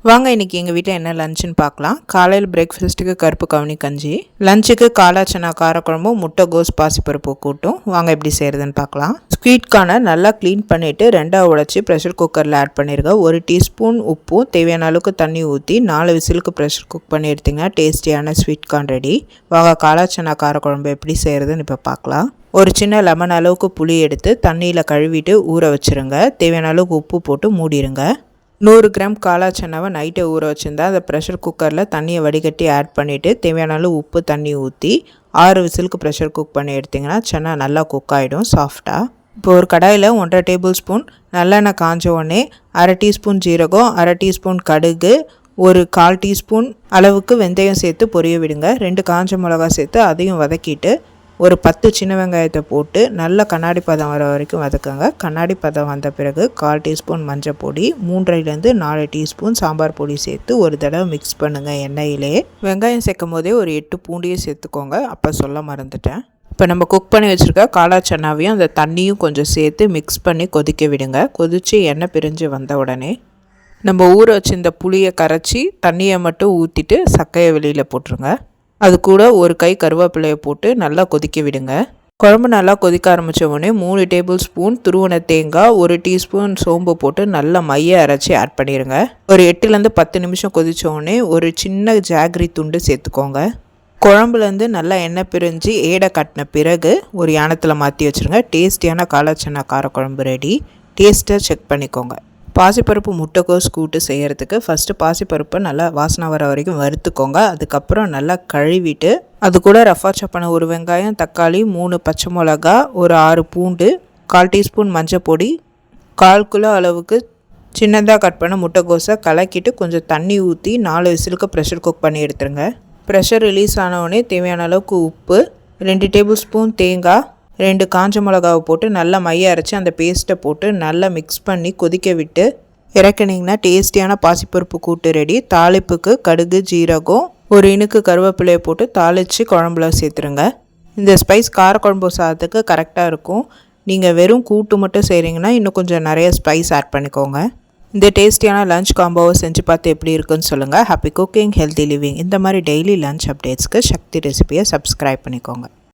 வாங்க இன்றைக்கி எங்கள் வீட்டில் என்ன லஞ்சுன்னு பார்க்கலாம். காலையில் பிரேக்ஃபாஸ்ட்டுக்கு கருப்பு கவுனி கஞ்சி, லஞ்சுக்கு காளா சன்னா காரக்குழம்பும் முட்டைகோஸ் பாசிப்பருப்பு கூட்டும். வாங்க எப்படி செய்கிறதுன்னு பார்க்கலாம். ஸ்வீட் கார்னை நல்லா க்ளீன் பண்ணிவிட்டு ரெண்டாக உடைச்சி ப்ரெஷர் குக்கரில் ஆட் பண்ணிடுங்க. 1 டீஸ்பூன் உப்பும் தேவையான அளவுக்கு தண்ணி ஊற்றி 4 விசிலுக்கு ப்ரெஷர் குக் பண்ணி எடுத்திங்கன்னா டேஸ்டியான ஸ்வீட் கார்ன் ரெடி. வாங்க காளா சன்னா காரக்குழம்பு எப்படி செய்கிறதுன்னு இப்போ பார்க்கலாம். ஒரு சின்ன லெமன் அளவுக்கு புளி எடுத்து தண்ணியில் கழுவிட்டு ஊற வச்சுருங்க. தேவையான அளவுக்கு உப்பு போட்டு மூடிடுங்க. 100 கிராம் காளா சன்னாவை நைட்டை ஊற வச்சுருந்தா அதை ப்ரெஷர் குக்கரில் தண்ணியை வடிகட்டி ஆட் பண்ணிவிட்டு தேவையான அளவு உப்பு தண்ணி ஊற்றி 6 விசிலுக்கு ப்ரெஷர் குக் பண்ணி எடுத்திங்கன்னா சன்னா நல்லா குக் ஆகிடும் சாஃப்டாக. இப்போ ஒரு கடாயில் 1.5 டேபிள் ஸ்பூன் நல்லெண்ணெய் காஞ்ச உடனே 1/2 டீஸ்பூன் ஜீரகம், 1/2 டீஸ்பூன் கடுகு, ஒரு 1/4 டீஸ்பூன் அளவுக்கு வெந்தயம் சேர்த்து பொரிய விடுங்க. 2 காஞ்ச மிளகா சேர்த்து அதையும் வதக்கிட்டு ஒரு 10 சின்ன வெங்காயத்தை போட்டு நல்லா கண்ணாடி பதம் வர வரைக்கும் வதக்குங்க. கண்ணாடி பதம் வந்த பிறகு 1/4 டீஸ்பூன் மஞ்சள் பொடி, 3 4 டீஸ்பூன் சாம்பார் பொடி சேர்த்து ஒரு தடவை மிக்ஸ் பண்ணுங்கள் எண்ணெயிலே. வெங்காயம் சேர்க்கும் போதே ஒரு 8 பூண்டியை சேர்த்துக்கோங்க, அப்போ சொல்ல மறந்துட்டேன். இப்போ நம்ம குக் பண்ணி வச்சுருக்க காளா சன்னாவையும் அந்த தண்ணியும் கொஞ்சம் சேர்த்து மிக்ஸ் பண்ணி கொதிக்க விடுங்க. கொதித்து எண்ணெய் பிரிஞ்சு வந்த உடனே நம்ம ஊற வச்சிருந்த புளியை கரைச்சி தண்ணியை மட்டும் ஊற்றிட்டு சக்கையை வெளியில் போட்டுருங்க. அது கூட ஒரு கை கருவேப்பிலையை போட்டு நல்லா கொதிக்க விடுங்க. குழம்பு நல்லா கொதிக்க ஆரம்பித்த உடனே 3 டேபிள் ஸ்பூன் துருவன தேங்காய், 1 டீஸ்பூன் சோம்பு போட்டு நல்லா மைய அரைச்சி ஆட் பண்ணிடுங்க. ஒரு 8லேருந்து 10 நிமிஷம் கொதித்த உடனே ஒரு சின்ன ஜாகரி துண்டு சேர்த்துக்கோங்க. குழம்புலேருந்து நல்லா எண்ணெய் பிரிஞ்சு ஏடை கட்டின பிறகு ஒரு யானத்தில் மாற்றி வச்சுருங்க. டேஸ்டியான காளா சன்னா காரக்குழம்பு ரெடி. டேஸ்ட்டை செக் பண்ணிக்கோங்க. பாசிப்பருப்பு முட்டைகோஸ் கூட்டு செய்கிறதுக்கு ஃபஸ்ட்டு பாசிப்பருப்பை நல்லா வாசனை வர வரைக்கும் வறுத்துக்கோங்க. அதுக்கப்புறம் நல்லா கழுவிட்டு அது கூட ரஃபா சப்பான 1 வெங்காயம், தக்காளி, 3 பச்சை மிளகா, ஒரு 6 பூண்டு, 1/4 டீஸ்பூன் மஞ்சள் பொடி, 1/4 கிலோ அளவுக்கு சின்னதாக கட் பண்ண முட்டைகோஸை கலக்கிட்டு கொஞ்சம் தண்ணி ஊற்றி 4 விசிலுக்கு ப்ரெஷர் குக் பண்ணி எடுத்துருங்க. ப்ரெஷர் ரிலீஸ் ஆனவுடனே தேவையான அளவுக்கு உப்பு, 2 டேபிள் ஸ்பூன் தேங்காய், 2 காஞ்ச மிளகாவை போட்டு நல்லா மைய அரைச்சி அந்த பேஸ்ட்டை போட்டு நல்லா மிக்ஸ் பண்ணி கொதிக்க விட்டு இறக்குனிங்கன்னா டேஸ்டியான பாசிப்பருப்பு கூட்டு ரெடி. தாளிப்புக்கு கடுகு, ஜீரகம், ஒரு இனுக்கு கருவேப்பிலையை போட்டு தாளித்து குழம்புல சேர்த்துருங்க. இந்த ஸ்பைஸ் காரக்குழம்பு சாதத்துக்கு கரெக்டாக இருக்கும். நீங்கள் வெறும் கூட்டு மட்டும் செய்கிறீங்கன்னா இன்னும் கொஞ்சம் நிறைய ஸ்பைஸ் ஆட் பண்ணிக்கோங்க. இந்த டேஸ்டியான லஞ்ச் காம்போவை செஞ்சு பார்த்து எப்படி இருக்குன்னு சொல்லுங்கள். Happy cooking, healthy living. இந்த மாதிரி டெய்லி லஞ்ச் அப்டேட்ஸ்க்கு சக்தி ரெசிபியை சப்ஸ்கிரைப் பண்ணிக்கோங்க.